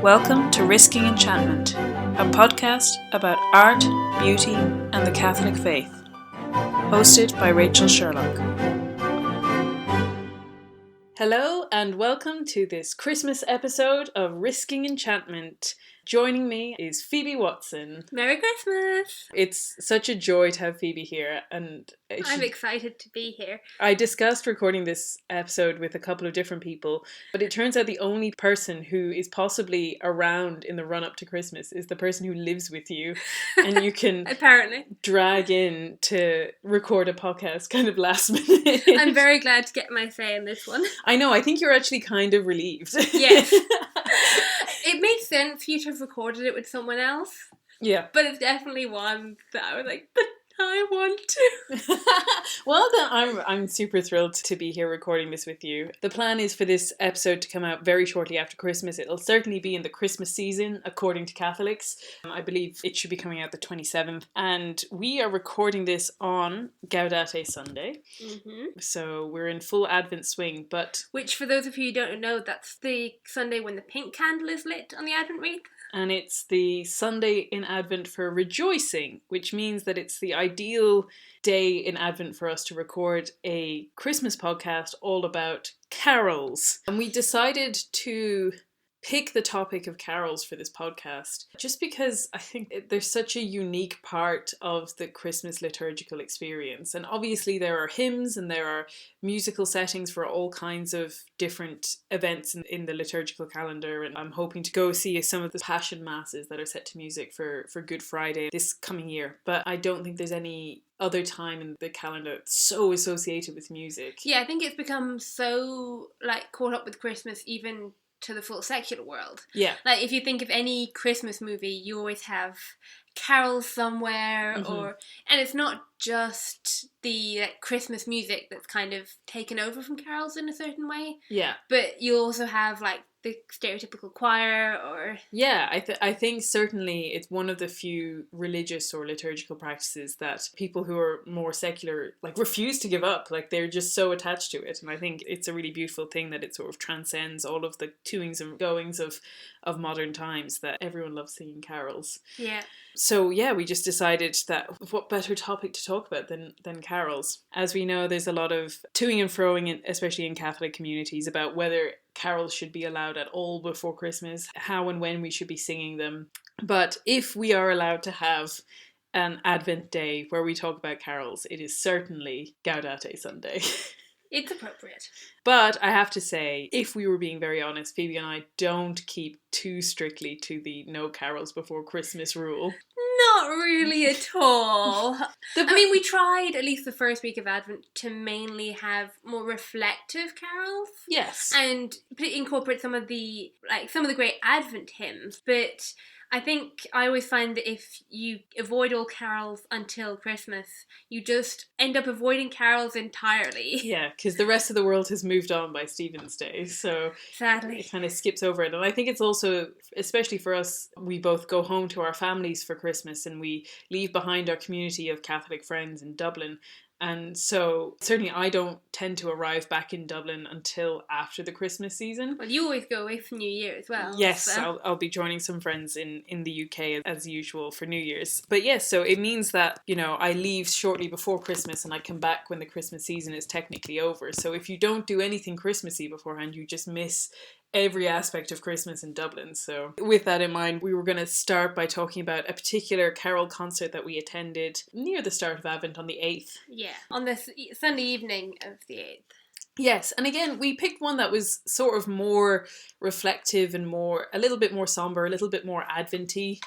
Welcome to Risking Enchantment, a podcast about art, beauty, and the Catholic faith. Hosted by Rachel Sherlock. Hello and welcome to this Christmas episode of Risking Enchantment. Joining me is Phoebe Watson. Merry Christmas! It's such a joy to have Phoebe here, and I'm excited to be here. I discussed recording this episode with a couple of different people, but it turns out the only person who is possibly around in the run-up to Christmas is the person who lives with you, and you can apparently drag in to record a podcast kind of last minute. I'm very glad to get my say in this one. I know, I think you're actually kind of relieved. Yes. It made sense for you to have recorded it with someone else. Yeah. But it's definitely one that I was like, but I want to. Well, then I'm super thrilled to be here recording this with you. The plan is for this episode to come out very shortly after Christmas. It'll certainly be in the Christmas season, according to Catholics. I believe it should be coming out the 27th. And we are recording this on Gaudete Sunday. Mm-hmm. So we're in full Advent swing, but... Which, for those of you who don't know, that's the Sunday when the pink candle is lit on the Advent wreath. And it's the Sunday in Advent for rejoicing, which means that it's the ideal day in Advent for us to record a Christmas podcast all about carols. And we decided to pick the topic of carols for this podcast just because I think there's such a unique part of the Christmas liturgical experience. And obviously there are hymns and there are musical settings for all kinds of different events in the liturgical calendar, and I'm hoping to go see some of the Passion Masses that are set to music for Good Friday this coming year. But I don't think there's any other time in the calendar that's so associated with music. Yeah, I think it's become so caught up with Christmas even to the full secular world. Yeah. Like, if you think of any Christmas movie, you always have carols somewhere, mm-hmm. And it's not just the Christmas music that's kind of taken over from carols in a certain way. Yeah. But you also have, the stereotypical choir, or... Yeah, I think certainly it's one of the few religious or liturgical practices that people who are more secular, refuse to give up. They're just so attached to it. And I think it's a really beautiful thing that it sort of transcends all of the toings and goings of modern times, that everyone loves singing carols. Yeah. So yeah, we just decided that what better topic to talk about than carols. As we know, there's a lot of toing and froing, especially in Catholic communities, about whether carols should be allowed at all before Christmas, how and when we should be singing them. But if we are allowed to have an Advent day where we talk about carols, it is certainly Gaudete Sunday. It's appropriate. But I have to say, if we were being very honest, Phoebe and I don't keep too strictly to the no carols before Christmas rule. Not really at all. We tried, at least the first week of Advent, to mainly have more reflective carols. Yes. And incorporate some of the great Advent hymns, but... I think I always find that if you avoid all carols until Christmas, you just end up avoiding carols entirely. Yeah, because the rest of the world has moved on by Stephen's Day, so sadly it kind of skips over it. And I think it's also, especially for us, we both go home to our families for Christmas and we leave behind our community of Catholic friends in Dublin. And so certainly I don't tend to arrive back in Dublin until after the Christmas season. Well, you always go away for New Year as well. Yes, so. I'll be joining some friends in the UK as usual for New Year's. But yes, so it means that, I leave shortly before Christmas and I come back when the Christmas season is technically over. So if you don't do anything Christmassy beforehand, you just miss every aspect of Christmas in Dublin. So with that in mind, we were going to start by talking about a particular carol concert that we attended near the start of Advent on the 8th. Yeah, on the Sunday evening of the 8th. Yes, and again, we picked one that was sort of more reflective and a little bit more somber, a little bit more Advent-y.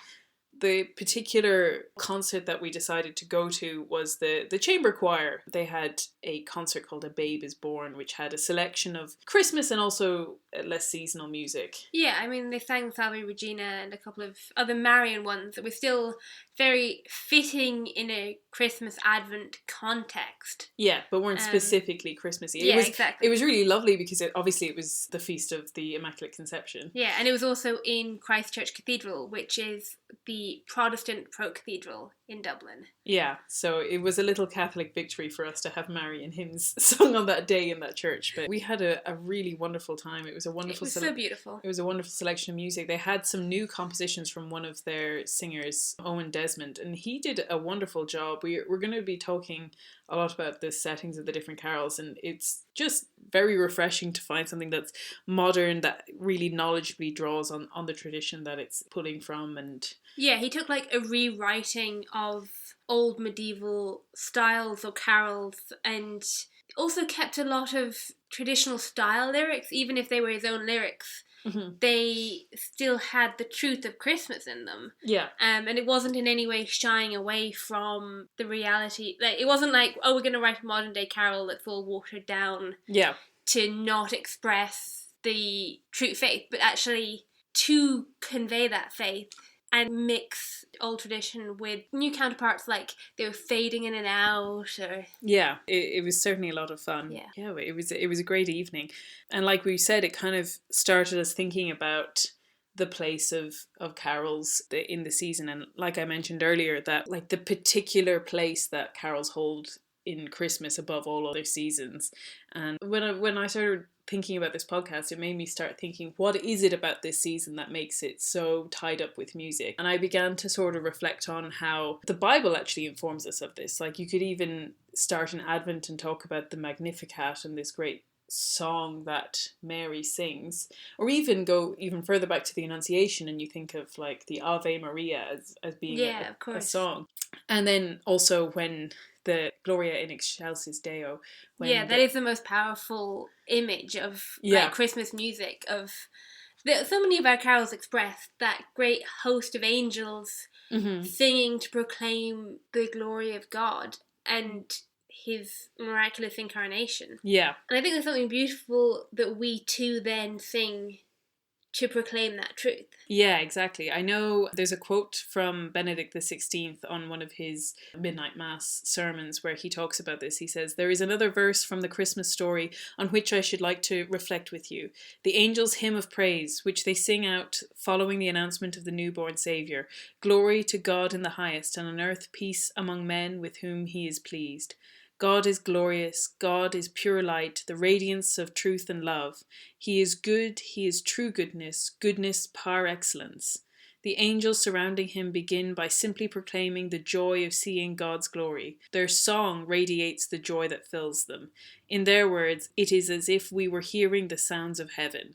The particular concert that we decided to go to was the chamber choir. They had a concert called A Babe is Born, which had a selection of Christmas and also less seasonal music. Yeah, they sang Salve Regina and a couple of other Marian ones that were still very fitting in a Christmas Advent context. Yeah, but weren't specifically Christmassy. Yeah, exactly. It was really lovely because it was the Feast of the Immaculate Conception. Yeah, and it was also in Christchurch Cathedral, which is the Protestant pro-cathedral in Dublin. Yeah, so it was a little Catholic victory for us to have Marian hymns sung on that day in that church. But we had a really wonderful time. It was a wonderful. It was so beautiful. It was a wonderful selection of music. They had some new compositions from one of their singers, Owen Desmond, and he did a wonderful job. We're going to be talking a lot about the settings of the different carols, and it's just very refreshing to find something that's modern, that really knowledgeably draws on the tradition that it's pulling from. And yeah, he took like a rewriting of old medieval styles or carols, and also kept a lot of traditional style lyrics, even if they were his own lyrics. Mm-hmm. They still had the truth of Christmas in them. Yeah. And it wasn't in any way shying away from the reality. Like, it wasn't like, oh, we're going to write a modern day carol that's all watered down. Yeah. To not express the true faith, but actually to convey that faith and mix old tradition with new counterparts, like they were fading in and out. Or yeah, it was certainly a lot of fun. Yeah, it was a great evening, and like we said, it kind of started us thinking about the place of carols in the season, and like I mentioned earlier, that like the particular place that carols hold in Christmas above all other seasons. And when I started thinking about this podcast, it made me start thinking, what is it about this season that makes it so tied up with music? And I began to sort of reflect on how the Bible actually informs us of this. Like, you could even start in Advent and talk about the Magnificat and this great song that Mary sings, or even go even further back to the Annunciation and you think of like the Ave Maria as being a song. And then also when the Gloria in Excelsis Deo. That is the most powerful image of like Christmas music. So many of our carols express that great host of angels singing to proclaim the glory of God and his miraculous incarnation. Yeah. And I think there's something beautiful that we too then sing to proclaim that truth. Yeah, exactly. I know there's a quote from Benedict XVI on one of his Midnight Mass sermons where he talks about this. He says, "There is another verse from the Christmas story on which I should like to reflect with you. The angels' hymn of praise, which they sing out following the announcement of the newborn Saviour. Glory to God in the highest, and on earth peace among men with whom he is pleased. God is glorious, God is pure light, the radiance of truth and love. He is good, he is true goodness, goodness par excellence. The angels surrounding him begin by simply proclaiming the joy of seeing God's glory. Their song radiates the joy that fills them. In their words, it is as if we were hearing the sounds of heaven.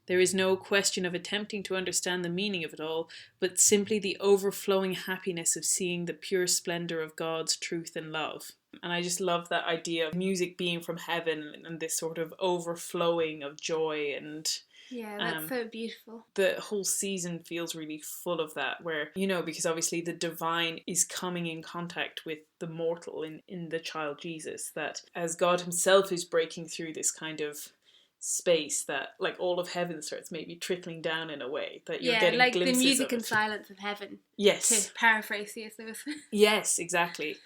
There is no question of attempting to understand the meaning of it all, but simply the overflowing happiness of seeing the pure splendour of God's truth and love." And I just love that idea of music being from heaven and this sort of overflowing of joy. And yeah, that's so beautiful. The whole season feels really full of that, where, you know, because obviously the divine is coming in contact with the mortal in the child Jesus, that as God himself is breaking through this kind of space, that like all of heaven starts maybe trickling down in a way, that you're getting like glimpses the music of and silence of heaven. Yes. To paraphrase C.S. Lewis. Yes, exactly.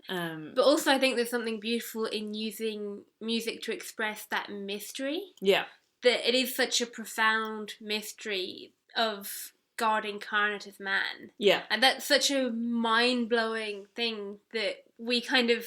But also I think there's something beautiful in using music to express that mystery. Yeah. That it is such a profound mystery of God incarnate as man. Yeah. And that's such a mind-blowing thing that we kind of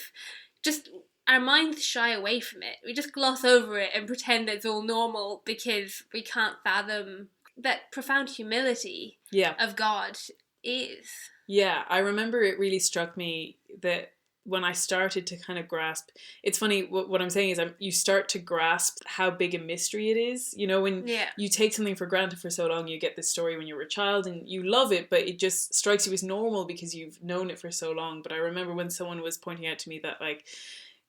just, our minds shy away from it. We just gloss over it and pretend it's all normal because we can't fathom that profound humility of God is. Yeah, I remember it really struck me that when I started to kind of grasp, it's funny, what I'm saying is you start to grasp how big a mystery it is. You know, when you take something for granted for so long, you get this story when you were a child and you love it, but it just strikes you as normal because you've known it for so long. But I remember when someone was pointing out to me that like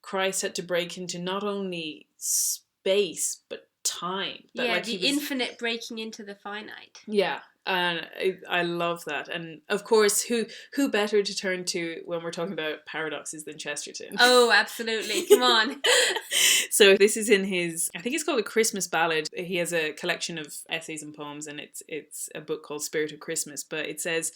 Christ had to break into not only space, but time. That, like the infinite breaking into the finite. Yeah. And I love that. And of course, who better to turn to when we're talking about paradoxes than Chesterton? Oh, absolutely. Come on. So this is in his, I think it's called A Christmas Ballad. He has a collection of essays and poems, and it's a book called Spirit of Christmas. But it says,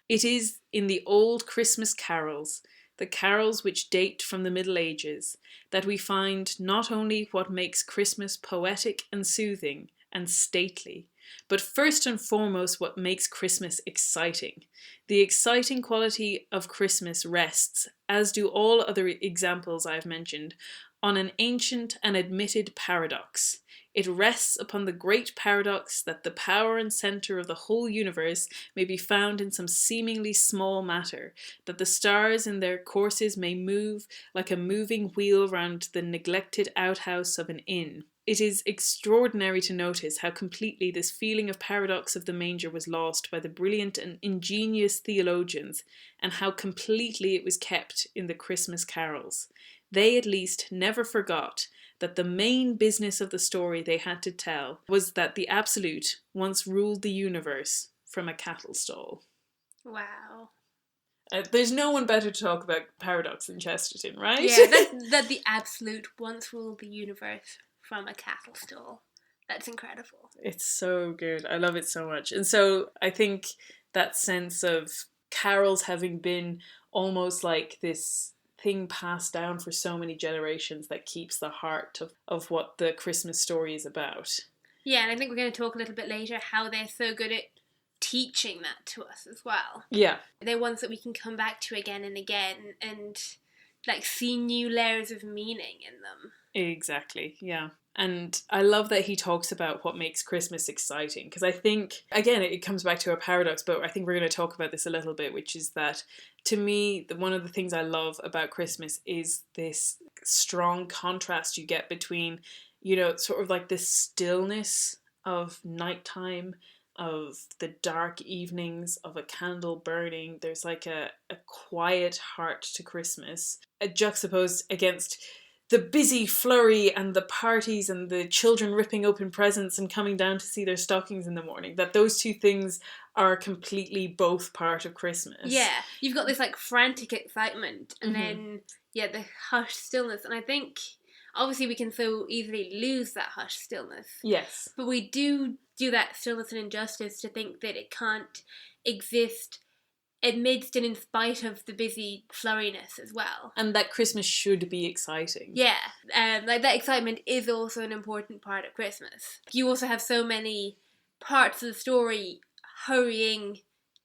"It is in the old Christmas carols the carols which date from the Middle Ages, that we find not only what makes Christmas poetic and soothing and stately, but first and foremost what makes Christmas exciting. The exciting quality of Christmas rests, as do all other examples I have mentioned, on an ancient and admitted paradox. It rests upon the great paradox that the power and centre of the whole universe may be found in some seemingly small matter, that the stars in their courses may move like a moving wheel round the neglected outhouse of an inn. It is extraordinary to notice how completely this feeling of paradox of the manger was lost by the brilliant and ingenious theologians, and how completely it was kept in the Christmas carols. They at least never forgot that the main business of the story they had to tell was that the Absolute once ruled the universe from a cattle stall. Wow. There's no one better to talk about paradox than Chesterton, right? Yeah, that the Absolute once ruled the universe from a cattle stall. That's incredible. It's so good. I love it so much. And so I think that sense of carols having been almost like this thing passed down for so many generations that keeps the heart of what the Christmas story is about. Yeah, and I think we're going to talk a little bit later how they're so good at teaching that to us as well. Yeah. They're ones that we can come back to again and again and like see new layers of meaning in them. Exactly, yeah. And I love that he talks about what makes Christmas exciting, because I think, again, it comes back to a paradox, but I think we're going to talk about this a little bit, which is that, to me, one of the things I love about Christmas is this strong contrast you get between, you know, sort of like this stillness of nighttime, of the dark evenings, of a candle burning. There's like a quiet heart to Christmas, juxtaposed against the busy flurry and the parties and the children ripping open presents and coming down to see their stockings in the morning. That those two things are completely both part of Christmas. Yeah, you've got this like frantic excitement and then, yeah, the hushed stillness. And I think, obviously, we can so easily lose that hushed stillness. Yes. But we do that stillness an injustice to think that it can't exist amidst and in spite of the busy flurriness as well. And that Christmas should be exciting. Yeah, like that excitement is also an important part of Christmas. You also have so many parts of the story hurrying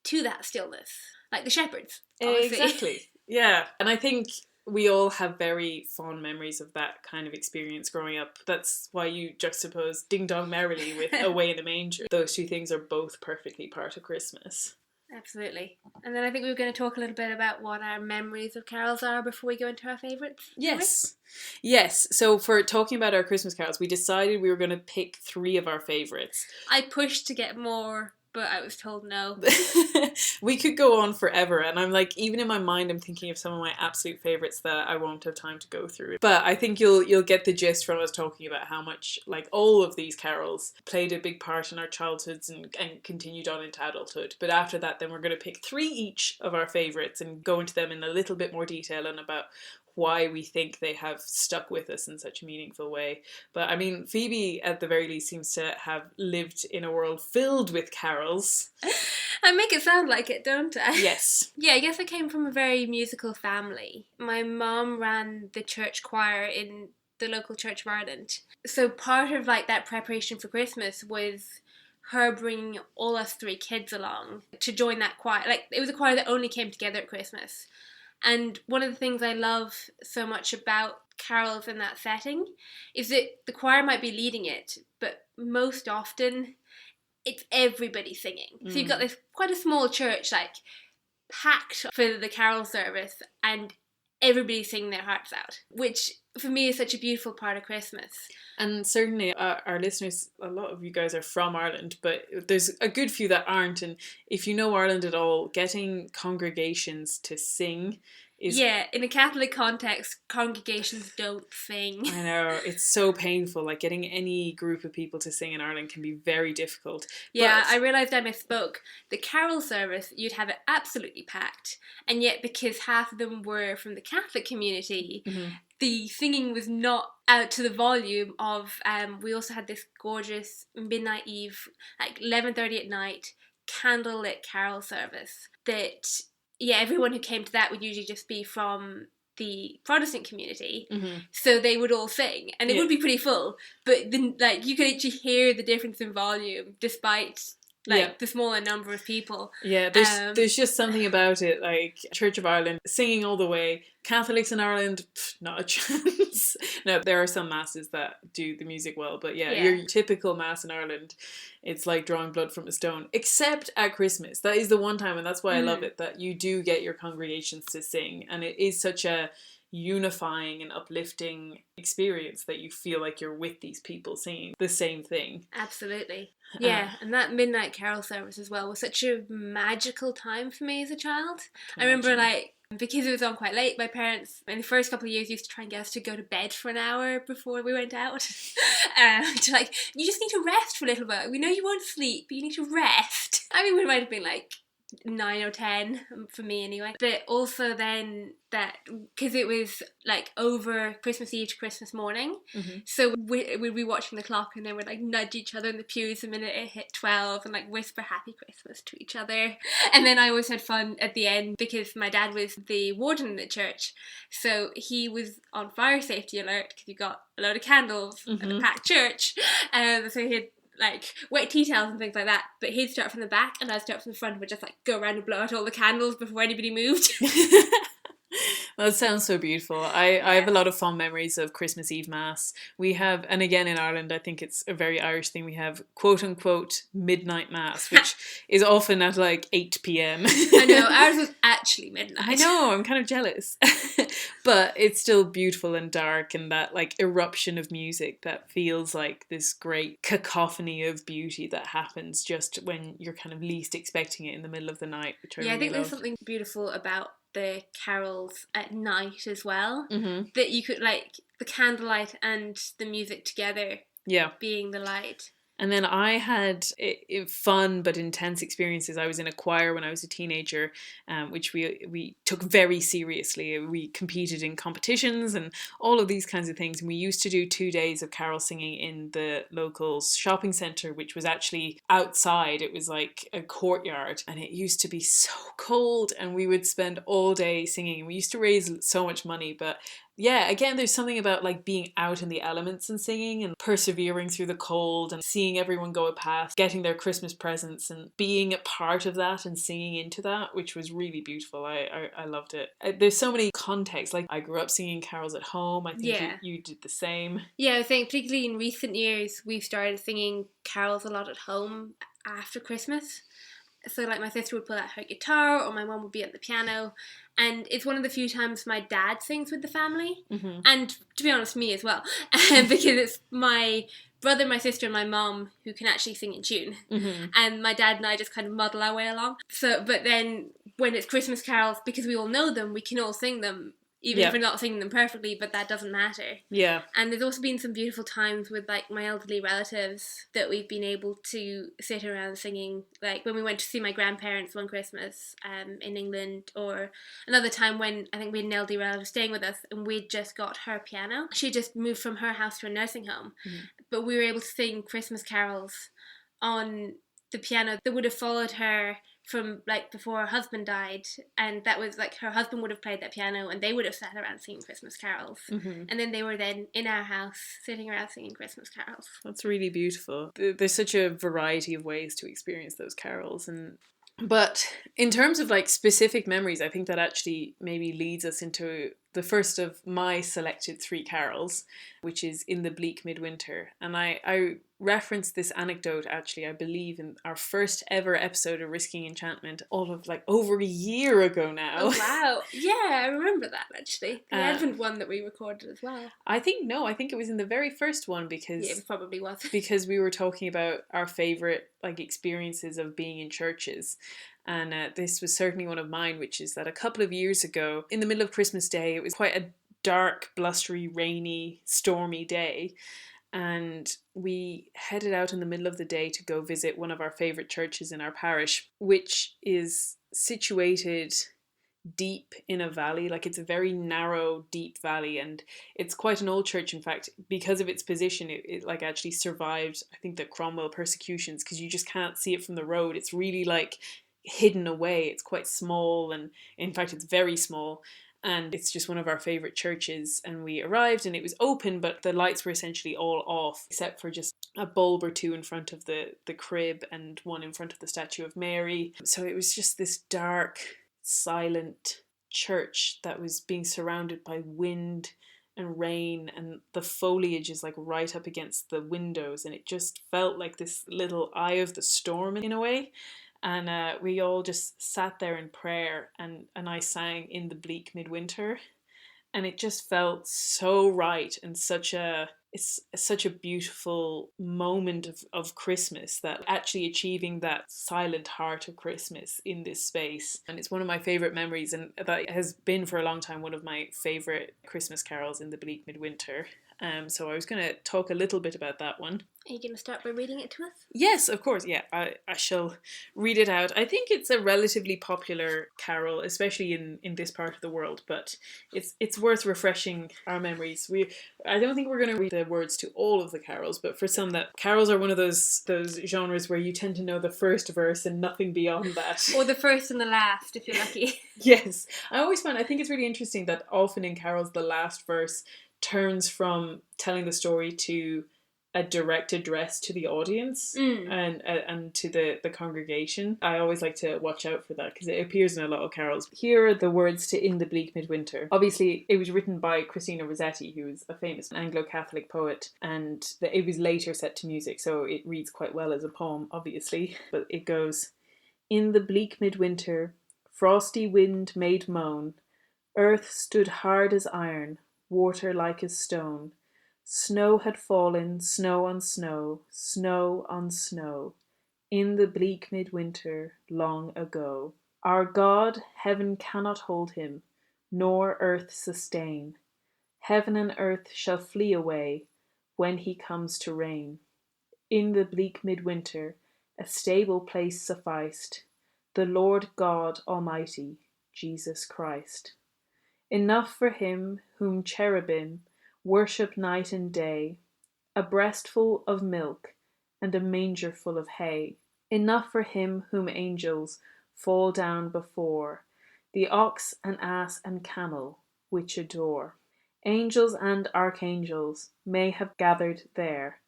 to that stillness, like the shepherds, obviously. Exactly, yeah. And I think we all have very fond memories of that kind of experience growing up. That's why you juxtapose Ding Dong Merrily with Away in the Manger. Those two things are both perfectly part of Christmas. Absolutely. And then I think we were going to talk a little bit about what our memories of carols are before we go into our favourites. Yes. Yes. So for talking about our Christmas carols, we decided we were going to pick 3 of our favourites. I pushed to get more, but I was told no. We could go on forever, and I'm like, even in my mind, I'm thinking of some of my absolute favourites that I won't have time to go through. But I think you'll get the gist from us talking about how much, like, all of these carols played a big part in our childhoods and continued on into adulthood. But after that, then we're going to pick 3 each of our favourites and go into them in a little bit more detail and about why we think they have stuck with us in such a meaningful way. But I mean, Phoebe at the very least seems to have lived in a world filled with carols. I make it sound like it, don't I? Yes. Yeah, I guess I came from a very musical family. My mum ran the church choir in the local Church of Ireland. So part of like that preparation for Christmas was her bringing all us 3 kids along to join that choir. Like, it was a choir that only came together at Christmas. And one of the things I love so much about carols in that setting is that the choir might be leading it, but most often it's everybody singing. So you've got this quite a small church, like, packed for the carol service, and everybody singing their hearts out, which for me is such a beautiful part of Christmas. And certainly our listeners, a lot of you guys are from Ireland, but there's a good few that aren't. And if you know Ireland at all, getting congregations to sing is... Yeah, in a Catholic context, congregations don't sing. I know, it's so painful. Like, getting any group of people to sing in Ireland can be very difficult. Yeah, but... I realised I misspoke. The carol service, you'd have it absolutely packed, and yet because half of them were from the Catholic community, the singing was not out to the volume of... we also had this gorgeous midnight eve, like 11:30 at night, candlelit carol service that everyone who came to that would usually just be from the Protestant community, Mm-hmm. so they would all sing, and it would be pretty full. But then, like, you could actually hear the difference in volume, despite the smaller number of people. Yeah, there's just something about it, like Church of Ireland singing all the way. Catholics in Ireland, not a chance. No, there are some masses that do the music well, but your typical mass in Ireland, it's like drawing blood from a stone, except at Christmas. That is the one time, and that's why I love it, that you do get your congregations to sing, and it is such a unifying and uplifting experience that you feel like you're with these people singing the same thing. Absolutely. Yeah, and that midnight carol service as well was such a magical time for me as a child. I remember, like, because it was on quite late, my parents in the first couple of years used to try and get us to go to bed for an hour before we went out. To like, you just need to rest for a little bit. We know you won't sleep, but you need to rest. I mean, we might have been like 9 or 10 for me anyway, but also then that because it was like over Christmas Eve to Christmas morning, so we'd be watching the clock and then we'd like nudge each other in the pews the minute it hit 12 and like whisper Happy Christmas to each other. And then I always had fun at the end because my dad was the warden in the church, so he was on fire safety alert because you got a load of candles and a packed church, so he had like wet tea towels and things like that, but he'd start from the back and I'd start from the front and we'd just like go around and blow out all the candles before anybody moved. That sounds so beautiful. I have a lot of fond memories of Christmas Eve Mass. We have, and again in Ireland, I think it's a very Irish thing, we have quote unquote midnight Mass, which is often at like 8 p.m. I know, ours was actually midnight. I know, I'm kind of jealous. But it's still beautiful and dark, and that like eruption of music that feels like this great cacophony of beauty that happens just when you're kind of least expecting it in the middle of the night, which I really I think love. there's something beautiful about the carols at night as well, that you could like the candlelight and the music together being the light. And then I had fun but intense experiences. I was in a choir when I was a teenager, which we took very seriously. We competed in competitions and all of these kinds of things. And we used to do 2 days of carol singing in the local shopping centre, which was actually outside. It was like a courtyard. And it used to be so cold. And we would spend all day singing. We used to raise so much money, but yeah, again, there's something about like being out in the elements and singing and persevering through the cold and seeing everyone go past, getting their Christmas presents and being a part of that and singing into that, which was really beautiful. I loved it. There's so many contexts. Like I grew up singing carols at home. I think you did the same. Yeah, I think particularly in recent years, we've started singing carols a lot at home after Christmas. So like my sister would pull out her guitar or my mum would be at the piano, and it's one of the few times my dad sings with the family, and to be honest, me as well, because it's my brother, my sister and my mum who can actually sing in tune, and my dad and I just kind of muddle our way along. So but then when it's Christmas carols, because we all know them, we can all sing them even if we're not singing them perfectly, but that doesn't matter. Yeah. And there's also been some beautiful times with like my elderly relatives that we've been able to sit around singing, like when we went to see my grandparents one Christmas in England, or another time when I think we had an elderly relative staying with us and we'd just got her piano. She just moved from her house to a nursing home, but we were able to sing Christmas carols on the piano that would have followed her from like before her husband died, and that was like her husband would have played that piano and they would have sat around singing Christmas carols, and then they were then in our house sitting around singing Christmas carols. That's really beautiful. There's such a variety of ways to experience those carols, but in terms of like specific memories, I think that actually maybe leads us into the first of my selected 3 carols, which is In the Bleak Midwinter. And I referenced this anecdote actually, I believe, in our first ever episode of Risking Enchantment, all of like over a year ago now. Oh wow. Yeah, I remember that actually. The Advent one that we recorded as well. I think it was in the very first one, because yeah, it probably was. Because we were talking about our favourite like experiences of being in churches. And this was certainly one of mine, which is that a couple of years ago, in the middle of Christmas Day, it was quite a dark, blustery, rainy, stormy day. And we headed out in the middle of the day to go visit one of our favourite churches in our parish, which is situated deep in a valley. Like, it's a very narrow, deep valley, and it's quite an old church. In fact, because of its position, it like actually survived, I think, the Cromwell persecutions, because you just can't see it from the road. It's really like hidden away. It's quite small, and in fact it's very small, and it's just one of our favourite churches. And we arrived and it was open, but the lights were essentially all off except for just a bulb or two in front of the crib and one in front of the statue of Mary. So it was just this dark, silent church that was being surrounded by wind and rain, and the foliage is like right up against the windows, and it just felt like this little eye of the storm in a way. And we all just sat there in prayer, and I sang In the Bleak Midwinter, and it just felt so right, and it's such a beautiful moment of Christmas, that actually achieving that silent heart of Christmas in this space. And it's one of my favourite memories, and that has been for a long time one of my favourite Christmas carols, In the Bleak Midwinter. So I was going to talk a little bit about that one. Are you going to start by reading it to us? Yes, of course. Yeah, I shall read it out. I think it's a relatively popular carol, especially in this part of the world, but it's worth refreshing our memories. I don't think we're going to read the words to all of the carols, but for some, that carols are one of those genres where you tend to know the first verse and nothing beyond that. Or the first and the last, if you're lucky. Yes. I think it's really interesting that often in carols the last verse turns from telling the story to a direct address to the audience and to the congregation. I always like to watch out for that because it appears in a lot of carols. Here are the words to In the Bleak Midwinter. Obviously, it was written by Christina Rossetti, who is a famous Anglo-Catholic poet, and it was later set to music, so it reads quite well as a poem, obviously. But it goes, In the bleak midwinter, frosty wind made moan, earth stood hard as iron, water like as stone. Snow had fallen, snow on snow, snow on snow, in the bleak midwinter long ago. Our God, heaven cannot hold him, nor earth sustain. Heaven and earth shall flee away when he comes to reign. In the bleak midwinter a stable place sufficed, the Lord God Almighty, Jesus Christ. Enough for him whom cherubim worship night and day, a breastful of milk and a manger full of hay. Enough for him whom angels fall down before, the ox and ass and camel which adore. Angels and archangels may have gathered there,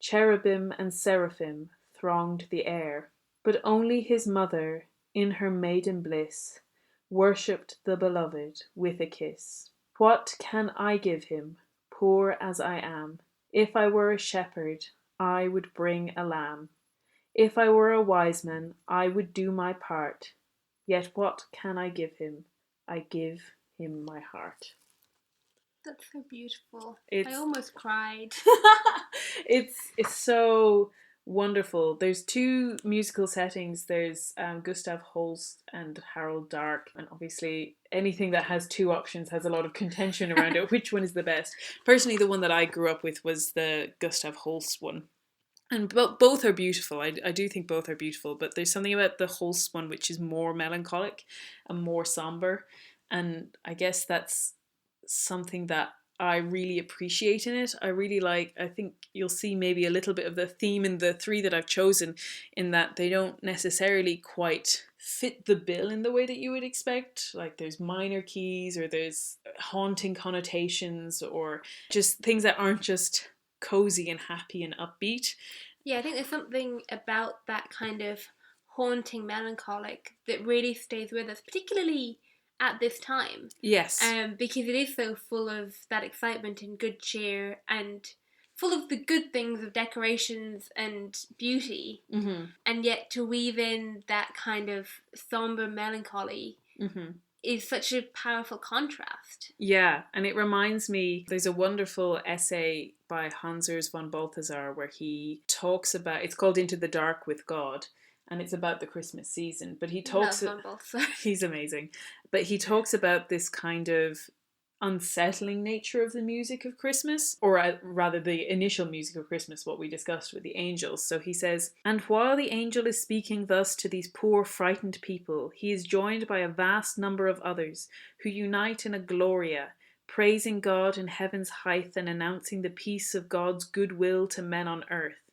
cherubim and seraphim thronged the air, but only his mother in her maiden bliss worshipped the beloved with a kiss. What can I give him, poor as I am? If I were a shepherd, I would bring a lamb. If I were a wise man, I would do my part. Yet what can I give him? I give him my heart. That's so beautiful. I almost cried. It's so wonderful. There's two musical settings. There's Gustav Holst and Harold Dark, and obviously anything that has two options has a lot of contention around it. Which one is the best? Personally, the one that I grew up with was the Gustav Holst one. And both are beautiful. I do think both are beautiful, but there's something about the Holst one which is more melancholic and more somber, and I guess that's something that I really appreciate in it. I think you'll see maybe a little bit of the theme in the three that I've chosen, in that they don't necessarily quite fit the bill in the way that you would expect. Like there's minor keys, or there's haunting connotations, or just things that aren't just cozy and happy and upbeat. Yeah, I think there's something about that kind of haunting melancholic that really stays with us, particularly at this time. Yes. Because it is so full of that excitement and good cheer, and full of the good things of decorations and beauty, and yet to weave in that kind of somber melancholy is such a powerful contrast. Yeah, and it reminds me, there's a wonderful essay by Hans Urs von Balthasar where he talks about, it's called Into the Dark with God, and it's about the Christmas season. But he talks, he's amazing, but he talks about this kind of unsettling nature of the music of Christmas, or rather the initial music of Christmas, what we discussed with the angels. So he says, and while the angel is speaking thus to these poor frightened people, he is joined by a vast number of others who unite in a Gloria, praising God in heaven's height and announcing the peace of God's goodwill to men on earth.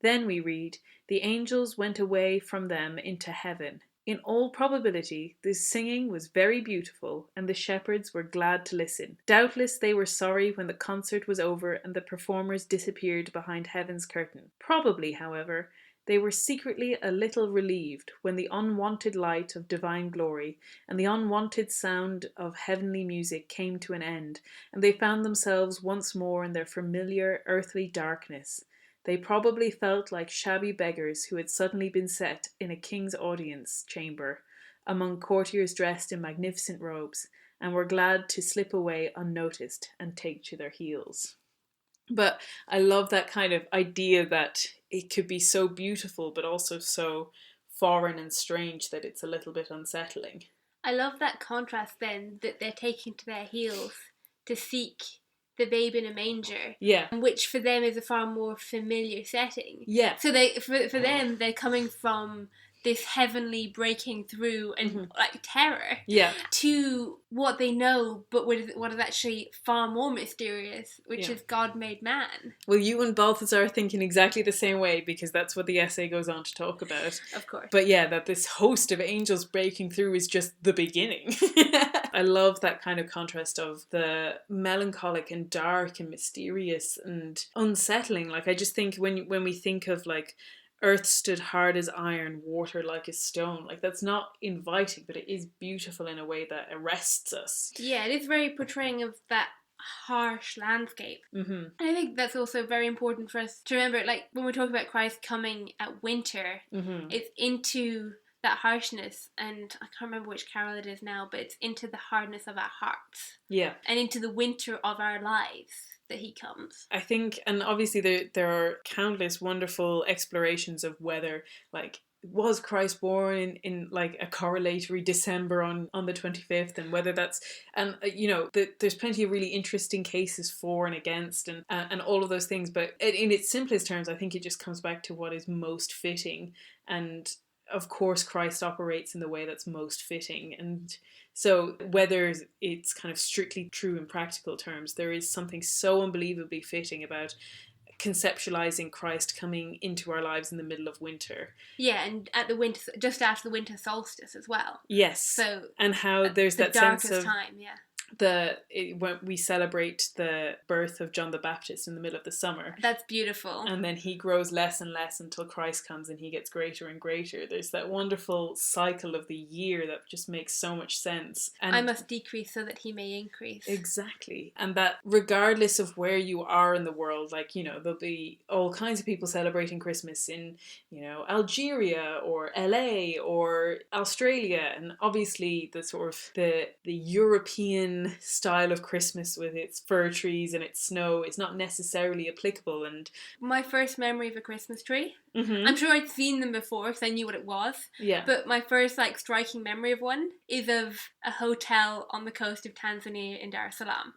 Then we read, the angels went away from them into heaven, In all probability, this singing was very beautiful, and the shepherds were glad to listen. Doubtless they were sorry when the concert was over and the performers disappeared behind heaven's curtain. Probably, however, they were secretly a little relieved when the unwonted light of divine glory and the unwonted sound of heavenly music came to an end, and they found themselves once more in their familiar earthly darkness. They probably felt like shabby beggars who had suddenly been set in a king's audience chamber, among courtiers dressed in magnificent robes, and were glad to slip away unnoticed and take to their heels. But I love that kind of idea that it could be so beautiful, but also so foreign and strange that it's a little bit unsettling. I love that contrast then, that they're taking to their heels to seek the babe in a manger. Yeah. Which for them is a far more familiar setting. Yeah. So for them, they're coming from this heavenly breaking through and like terror to what they know, but what is actually far more mysterious, which is God made man. Well, you and Balthasar are thinking exactly the same way, because that's what the essay goes on to talk about. Of course. But yeah, that this host of angels breaking through is just the beginning. I love that kind of contrast of the melancholic and dark and mysterious and unsettling. Like, I just think when we think of like earth stood hard as iron, water like a stone, like that's not inviting, but it is beautiful in a way that arrests us. Yeah, it is very portraying of that harsh landscape. And I think that's also very important for us to remember, like when we talk about Christ coming at winter, it's into that harshness, and I can't remember which carol it is now, but it's into the hardness of our hearts. Yeah. And into the winter of our lives that he comes. I think, and obviously there are countless wonderful explorations of whether, like, was Christ born in like a correlatory December on the 25th, and whether that's, and you know, there's plenty of really interesting cases for and against, and all of those things, but in its simplest terms, I think it just comes back to what is most fitting, and of course Christ operates in the way that's most fitting. And so whether it's kind of strictly true in practical terms, there is something so unbelievably fitting about conceptualizing Christ coming into our lives in the middle of winter. Yeah, and at the winter, just after the winter solstice as well. Yes. So and how there's that sense of time, yeah. When we celebrate the birth of John the Baptist in the middle of the summer. That's beautiful. And then he grows less and less until Christ comes and he gets greater and greater. There's that wonderful cycle of the year that just makes so much sense. And I must decrease so that he may increase. Exactly. And that regardless of where you are in the world, like, you know, there'll be all kinds of people celebrating Christmas in, you know, Algeria or LA or Australia. And obviously the sort of the European style of Christmas with its fir trees and its snow is not necessarily applicable. And my first memory of a Christmas tree, I'm sure I'd seen them before because I knew what it was, but my first like striking memory of one is of a hotel on the coast of Tanzania in Dar es Salaam.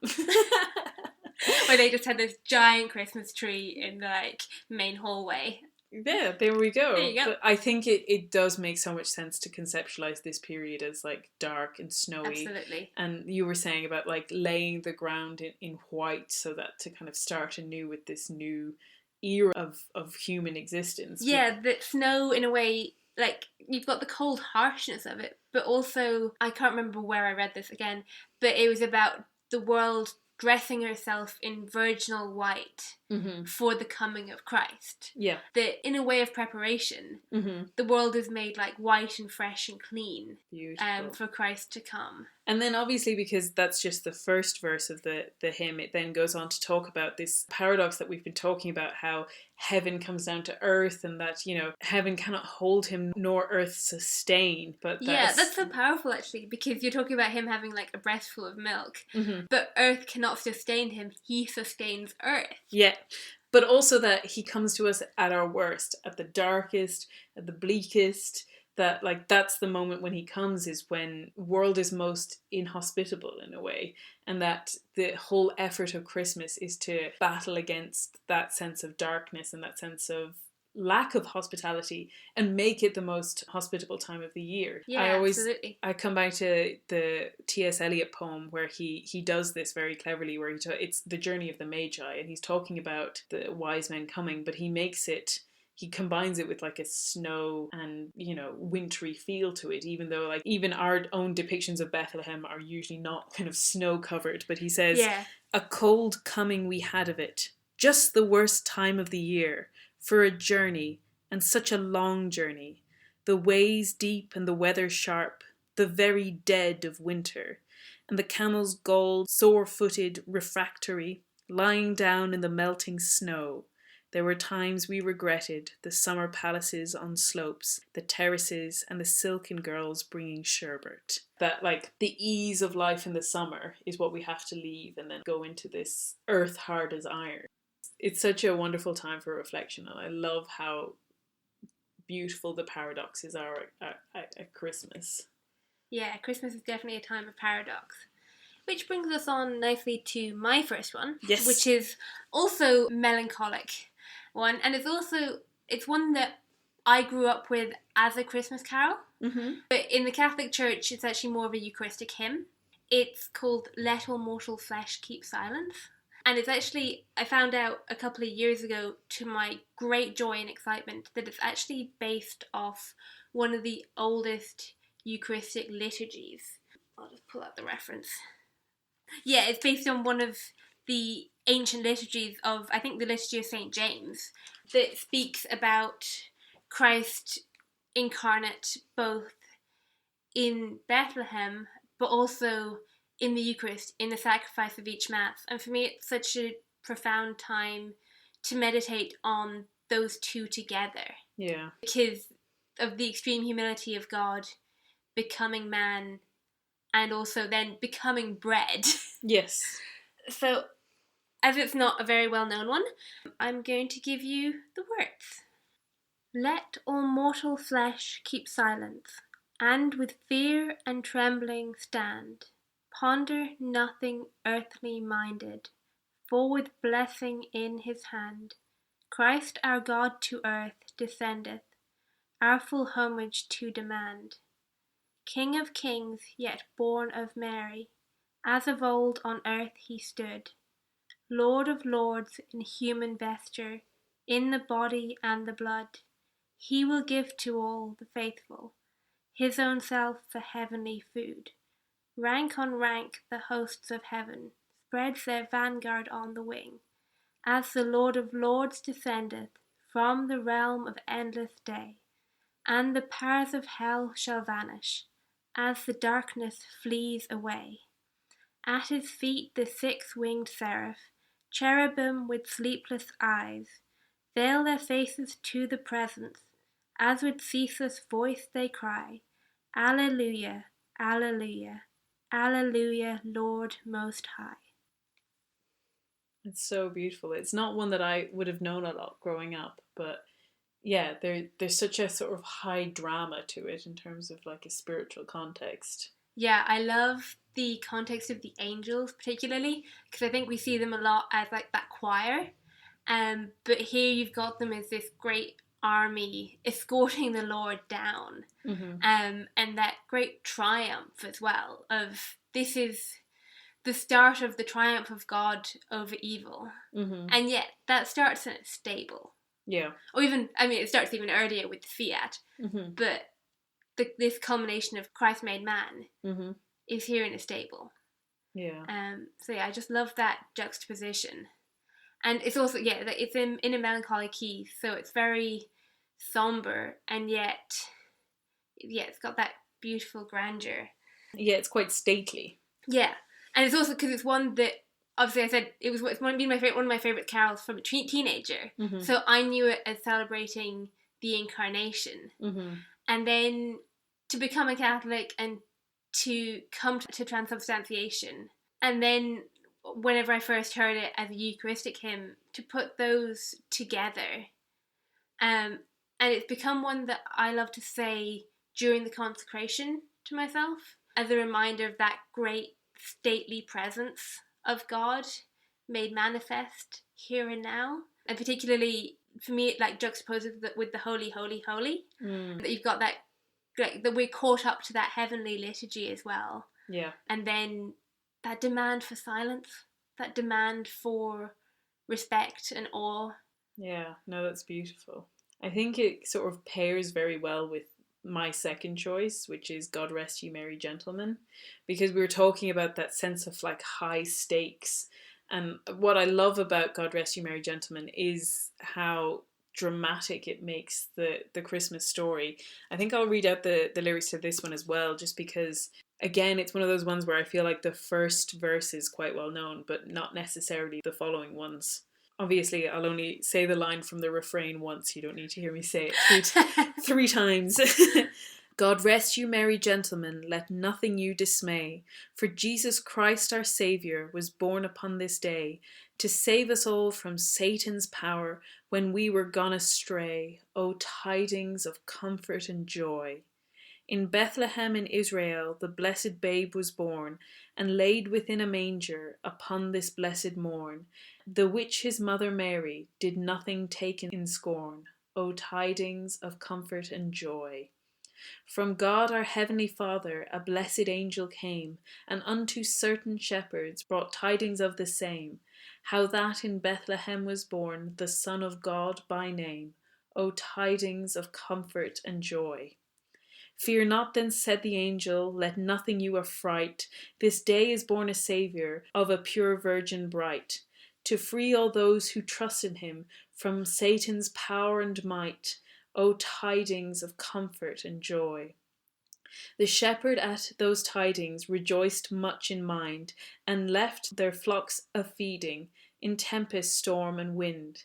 Where they just had this giant Christmas tree in the like main hallway. Yeah, there we go. There you go. But I think it does make so much sense to conceptualize this period as like dark and snowy. Absolutely. And you were saying about like laying the ground in white so that to kind of start anew with this new era of human existence. Yeah, the snow in a way, like you've got the cold harshness of it, but also, I can't remember where I read this again, but it was about the world dressing herself in virginal white for the coming of Christ. Yeah. That in a way of preparation, the world is made like white and fresh and clean. Beautiful. For Christ to come. And then obviously, because that's just the first verse of the hymn, it then goes on to talk about this paradox that we've been talking about, how heaven comes down to earth and that, you know, heaven cannot hold him nor earth sustain. But that's so powerful actually, because you're talking about him having like a breast full of milk, but earth cannot sustain him, he sustains earth. Yeah. But also that he comes to us at our worst, at the darkest, at the bleakest, that like that's the moment when he comes is when world is most inhospitable in a way, and that the whole effort of Christmas is to battle against that sense of darkness and that sense of lack of hospitality and make it the most hospitable time of the year. Yeah, absolutely. I come back to the T.S. Eliot poem where he does this very cleverly, where it's the journey of the Magi, and he's talking about the wise men coming, but he makes it, he combines it with like a snow and, you know, wintry feel to it, even though like even our own depictions of Bethlehem are usually not kind of snow covered. But he says, Yeah. a cold coming we had of it, just the worst time of the year for a journey, and such a long journey, the ways deep and the weather sharp, the very dead of winter, and the camels galled, sore-footed, refractory, lying down in the melting snow. There were times we regretted the summer palaces on slopes, the terraces, and the silken girls bringing sherbet. That, like, the ease of life in the summer is what we have to leave and then go into this earth hard as iron. It's such a wonderful time for reflection, and I love how beautiful the paradoxes are at Christmas. Yeah, Christmas is definitely a time of paradox. Which brings us on nicely to my first one, Yes. which is also melancholic one, and it's one that I grew up with as a Christmas carol. Mm-hmm. But in the Catholic Church, it's actually more of a Eucharistic hymn. It's called "Let All Mortal Flesh Keep Silence," and it's actually, I found out a couple of years ago, to my great joy and excitement, that it's actually based off one of the oldest Eucharistic liturgies. I'll just pull out the reference. Yeah, it's based on one of the ancient liturgies of, I think, the Liturgy of St. James, that speaks about Christ incarnate both in Bethlehem, but also in the Eucharist, in the sacrifice of each Mass. And for me, it's such a profound time to meditate on those two together. Yeah. Because of the extreme humility of God becoming man and also then becoming bread. Yes. So, as it's not a very well-known one, I'm going to give you the words. Let all mortal flesh keep silence, and with fear and trembling stand. Ponder nothing earthly minded, for with blessing in his hand, Christ our God to earth descendeth, our full homage to demand. King of kings, yet born of Mary, as of old on earth he stood, Lord of lords in human vesture, in the body and the blood. He will give to all the faithful his own self for heavenly food. Rank on rank the hosts of heaven spreads their vanguard on the wing, as the Lord of lords descendeth from the realm of endless day, and the powers of hell shall vanish, as the darkness flees away. At his feet the six-winged seraph, cherubim with sleepless eyes, veil their faces to the presence, as with ceaseless voice they cry, Alleluia, Alleluia, Alleluia, Lord Most High. It's so beautiful. It's not one that I would have known a lot growing up, but yeah, there's such a sort of high drama to it in terms of like a spiritual context. Yeah, I love the context of the angels particularly, because I think we see them a lot as like that choir, but here you've got them as this great army escorting the Lord down, Mm-hmm. and that great triumph as well of this is the start of the triumph of God over evil, and yet that starts in a stable. Yeah. Or even, I mean, it starts even earlier with the fiat, but this culmination of Christ made man is here in a stable. Yeah. So yeah, I just love that juxtaposition, and it's also it's in a melancholy key, so it's very somber, and yet it's got that beautiful grandeur. Yeah, it's quite stately. Yeah, and it's also because it's one that obviously I said it's one of my favorite carols from a teenager. So I knew it as celebrating the incarnation, and then to become a Catholic and to come to transubstantiation, and then whenever I first heard it as a Eucharistic hymn, to put those together, and it's become one that I love to say during the consecration to myself as a reminder of that great stately presence of God made manifest here and now, and particularly for me it like juxtaposes with the holy, holy, holy, that you've got that, like, that we're caught up to that heavenly liturgy as well. Yeah. And then that demand for silence, that demand for respect and awe. Yeah, no, that's beautiful. I think it sort of pairs very well with my second choice, which is God Rest You Merry Gentlemen, because we were talking about that sense of like high stakes. And what I love about God Rest You Merry Gentlemen is how dramatic it makes the Christmas story. I think I'll read out the lyrics to this one as well, just because again it's one of those ones where I feel like the first verse is quite well known, but not necessarily the following ones. Obviously, I'll only say the line from the refrain once. You don't need to hear me say it three times. God rest you, merry gentlemen, let nothing you dismay, for Jesus Christ our Saviour was born upon this day, to save us all from Satan's power when we were gone astray. O tidings of comfort and joy! In Bethlehem in Israel the blessed babe was born, and laid within a manger upon this blessed morn, the which his mother Mary did nothing take in scorn. O tidings of comfort and joy! From God our heavenly Father a blessed angel came, and unto certain shepherds brought tidings of the same, how that in Bethlehem was born the Son of God by name. O tidings of comfort and joy! Fear not then, said the angel, let nothing you affright, this day is born a Saviour of a pure virgin bright, to free all those who trust in him from Satan's power and might. O tidings of comfort and joy! The shepherd at those tidings rejoiced much in mind, and left their flocks a-feeding in tempest, storm, and wind,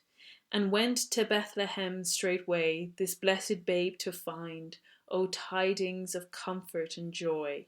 and went to Bethlehem straightway, this blessed babe to find. O tidings of comfort and joy!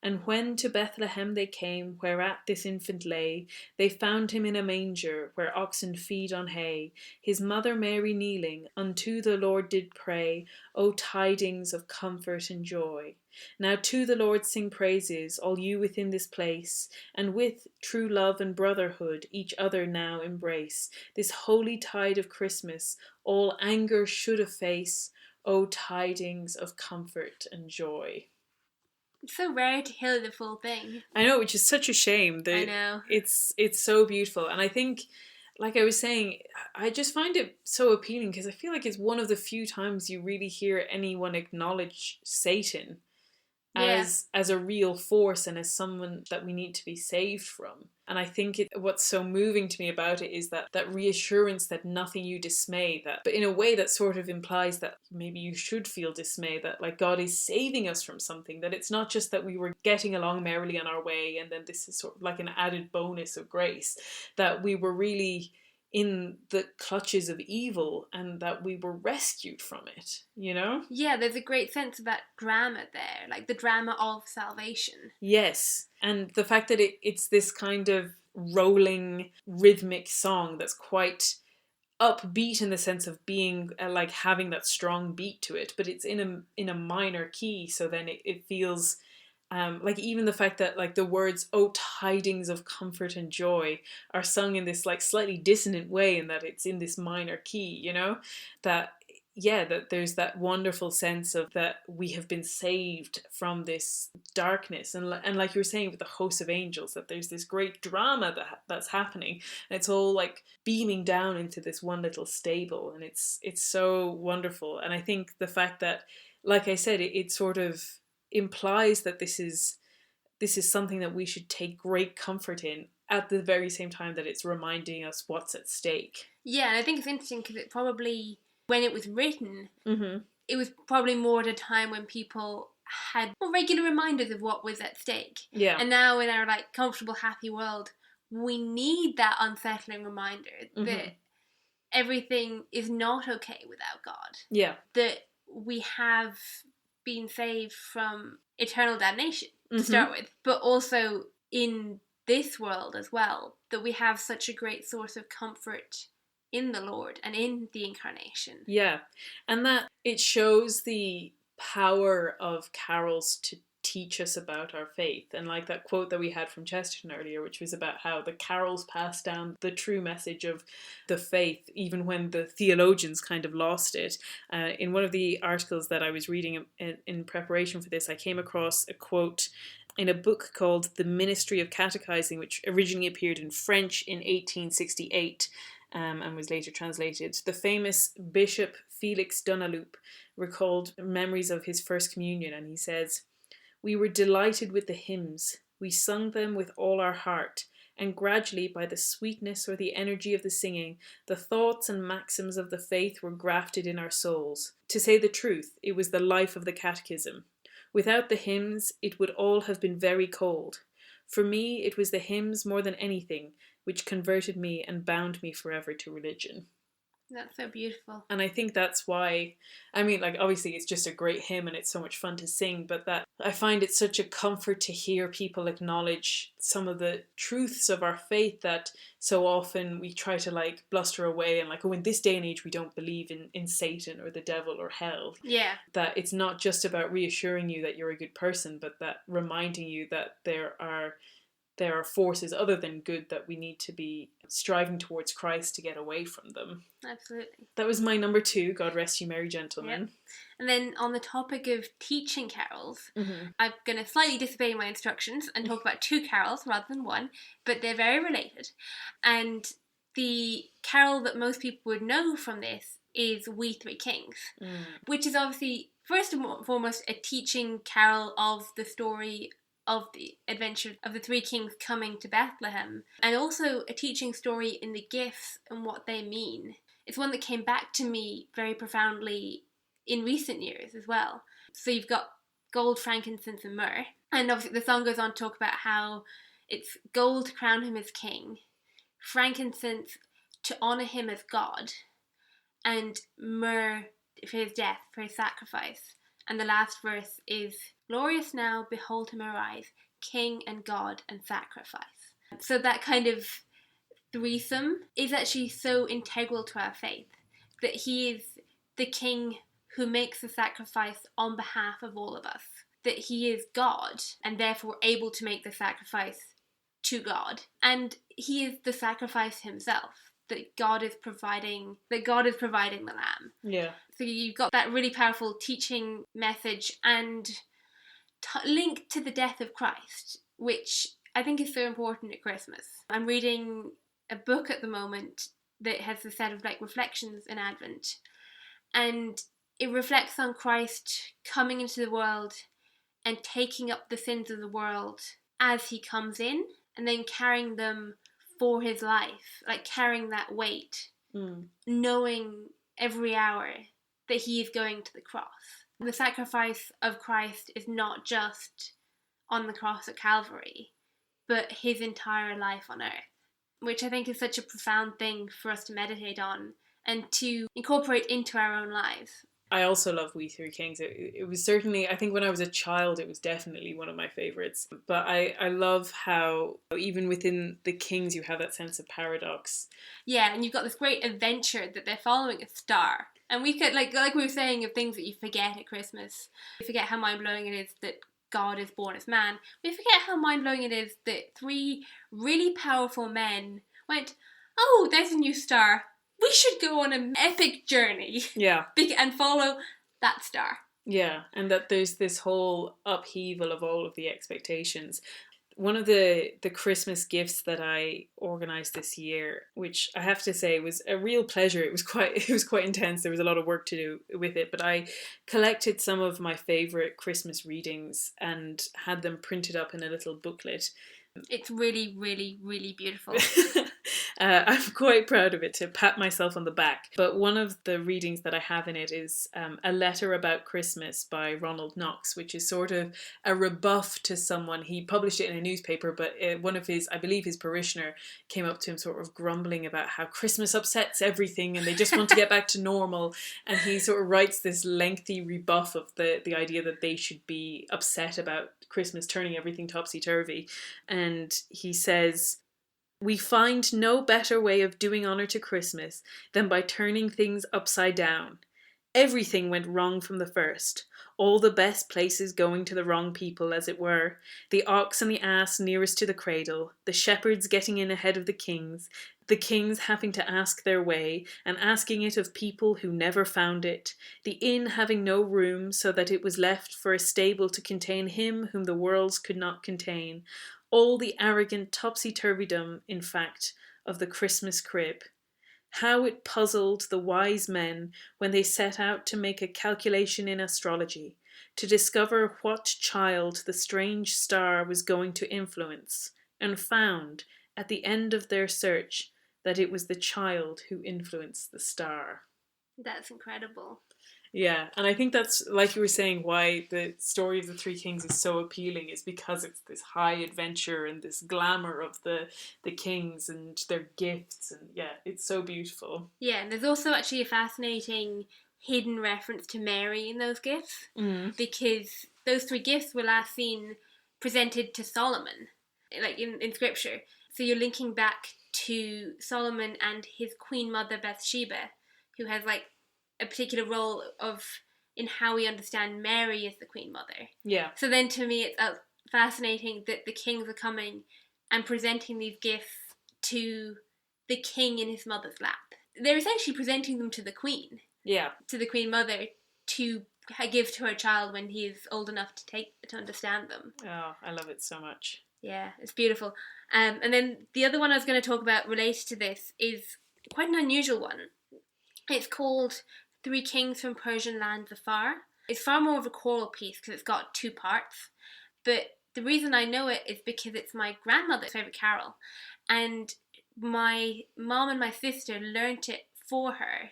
And when to Bethlehem they came, whereat this infant lay, they found him in a manger, where oxen feed on hay. His mother Mary kneeling, unto the Lord did pray. O tidings of comfort and joy! Now to the Lord sing praises, all you within this place, and with true love and brotherhood each other now embrace. This holy tide of Christmas all anger should efface. O tidings of comfort and joy! It's so rare to hear the full thing. I know, which is such a shame. I know. It's so beautiful. And I think, like I was saying, I just find it so appealing because I feel like it's one of the few times you really hear anyone acknowledge Satan as a real force and as someone that we need to be saved from. And I think what's so moving to me about it is that reassurance that nothing you dismay, but in a way that sort of implies that maybe you should feel dismay, that like God is saving us from something, that it's not just that we were getting along merrily on our way and then this is sort of like an added bonus of grace, that we were really in the clutches of evil and that we were rescued from it, you know? Yeah, there's a great sense of that drama there, like the drama of salvation. Yes, and the fact that it's this kind of rolling rhythmic song that's quite upbeat in the sense of being like having that strong beat to it, but it's in a minor key, so then it feels like even the fact that like the words "oh tidings of comfort and joy" are sung in this like slightly dissonant way, and that it's in this minor key, you know, that there's that wonderful sense of that we have been saved from this darkness, and like you were saying with the host of angels, that there's this great drama that's happening, and it's all like beaming down into this one little stable, and it's so wonderful. And I think the fact that, like I said, it sort of implies that this is something that we should take great comfort in at the very same time that it's reminding us what's at stake. Yeah, and I think it's interesting because it probably, when it was written, Mm-hmm. it was probably more at a time when people had more regular reminders of what was at stake. Yeah. And now in our like comfortable, happy world, we need that unsettling reminder that everything is not okay without God. Yeah. That we have been saved from eternal damnation to start with, but also in this world as well, that we have such a great source of comfort in the Lord and in the incarnation. Yeah, and that it shows the power of carols to teach us about our faith. And like that quote that we had from Chesterton earlier, which was about how the carols pass down the true message of the faith, even when the theologians kind of lost it. In one of the articles that I was reading in preparation for this, I came across a quote in a book called The Ministry of Catechizing, which originally appeared in French in 1868. and was later translated. The famous Bishop Felix Dunaloop recalled memories of his first communion, and he says, "We were delighted with the hymns. We sung them with all our heart, and gradually, by the sweetness or the energy of the singing, the thoughts and maxims of the faith were grafted in our souls. To say the truth, it was the life of the catechism. Without the hymns, it would all have been very cold. For me, it was the hymns more than anything which converted me and bound me forever to religion." That's so beautiful. And I think that's why, I mean, like, obviously it's just a great hymn and it's so much fun to sing, but that I find it such a comfort to hear people acknowledge some of the truths of our faith that so often we try to like bluster away and like, oh, in this day and age we don't believe in Satan or the devil or hell. Yeah. That it's not just about reassuring you that you're a good person, but that reminding you that there are forces other than good that we need to be striving towards Christ to get away from them. Absolutely. That was my number 2, God Rest You Merry Gentlemen. Yep. And then on the topic of teaching carols, Mm-hmm. I'm going to slightly disobey my instructions and talk about 2 carols rather than 1, but they're very related. And the carol that most people would know from this is We Three Kings, which is obviously, first and foremost, a teaching carol of the story of the adventure of the 3 kings coming to Bethlehem, and also a teaching story in the gifts and what they mean. It's one that came back to me very profoundly in recent years as well. So you've got gold, frankincense and myrrh, and obviously the song goes on to talk about how it's gold to crown him as king, frankincense to honour him as God, and myrrh for his death, for his sacrifice. And the last verse is, glorious now, behold him arise, king and God and sacrifice. So that kind of threesome is actually so integral to our faith, that he is the king who makes the sacrifice on behalf of all of us, that he is God and therefore able to make the sacrifice to God, and he is the sacrifice himself, that God is providing the lamb. Yeah. So you've got that really powerful teaching message and linked to the death of Christ, which I think is so important at Christmas. I'm reading a book at the moment that has a set of like reflections in Advent, and it reflects on Christ coming into the world and taking up the sins of the world as he comes in, and then carrying them for his life, like carrying that weight, knowing every hour that he is going to the cross. The sacrifice of Christ is not just on the cross at Calvary, but his entire life on earth, which I think is such a profound thing for us to meditate on and to incorporate into our own lives. I also love We Three Kings. It was certainly, I think when I was a child, it was definitely one of my favourites. But I love how even within the Kings you have that sense of paradox. Yeah, and you've got this great adventure that they're following a star. And we could, like we were saying, of things that you forget at Christmas. You forget how mind-blowing it is that God is born as man. We forget how mind-blowing it is that 3 really powerful men went, oh, there's a new star. We should go on an epic journey. Yeah. And follow that star. Yeah, and that there's this whole upheaval of all of the expectations. One of the Christmas gifts that I organised this year, which I have to say was a real pleasure. It was quite intense. There was a lot of work to do with it, but I collected some of my favourite Christmas readings and had them printed up in a little booklet. It's really, really, really beautiful. I'm quite proud of it, to pat myself on the back. But one of the readings that I have in it is A Letter About Christmas by Ronald Knox, which is sort of a rebuff to someone. He published it in a newspaper, but one of his, I believe his parishioner, came up to him sort of grumbling about how Christmas upsets everything and they just want to get back to normal. And he sort of writes this lengthy rebuff of the idea that they should be upset about Christmas turning everything topsy-turvy. And he says, "We find no better way of doing honour to Christmas than by turning things upside down. Everything went wrong from the first, all the best places going to the wrong people, as it were, the ox and the ass nearest to the cradle, the shepherds getting in ahead of the kings having to ask their way, and asking it of people who never found it, the inn having no room, so that it was left for a stable to contain him whom the worlds could not contain, all the arrogant topsy-turvydom, in fact, of the Christmas crib. How it puzzled the wise men when they set out to make a calculation in astrology, to discover what child the strange star was going to influence, and found, at the end of their search, that it was the child who influenced the star. That's incredible. Yeah, and I think that's, like you were saying, why the story of the Three Kings is so appealing, is because it's this high adventure and this glamour of the kings and their gifts, and yeah, it's so beautiful. Yeah, and there's also actually a fascinating hidden reference to Mary in those gifts, because those three gifts were last seen presented to Solomon, like in scripture. So you're linking back to Solomon and his queen mother Bathsheba, who has like a particular role in how we understand Mary as the queen mother. Yeah. So then to me it's fascinating that the kings are coming and presenting these gifts to the king in his mother's lap. They're essentially presenting them to the queen. Yeah. To the queen mother to give to her child when he is old enough to understand them. Oh, I love it so much. Yeah, it's beautiful. And then the other one I was going to talk about related to this is quite an unusual one. It's called Three Kings from Persian Lands Afar. It's far more of a choral piece because it's got two parts. But the reason I know it is because it's my grandmother's favourite carol. And my mom and my sister learnt it for her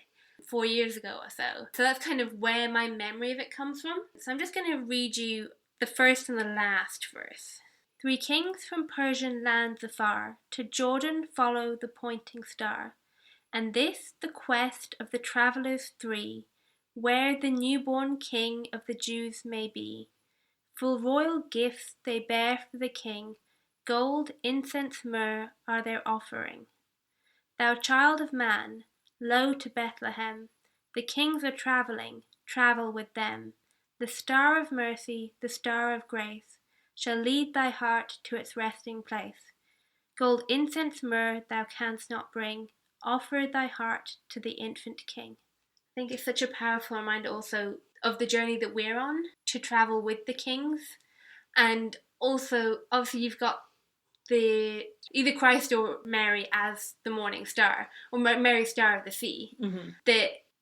4 years ago or so. So that's kind of where my memory of it comes from. So I'm just going to read you the first and the last verse. Three kings from Persian lands afar, to Jordan follow the pointing star. And this the quest of the travellers three, where the newborn king of the Jews may be. Full royal gifts they bear for the king, gold, incense, myrrh are their offering. Thou child of man, lo to Bethlehem, the kings are travelling, travel with them. The star of mercy, the star of grace, shall lead thy heart to its resting place. Gold, incense, myrrh thou canst not bring, offer thy heart to the infant king. I think it's such a powerful reminder also of the journey that we're on to travel with the kings. And also, obviously, you've got the either Christ or Mary as the morning star, or Mary, star of the sea. Mm-hmm.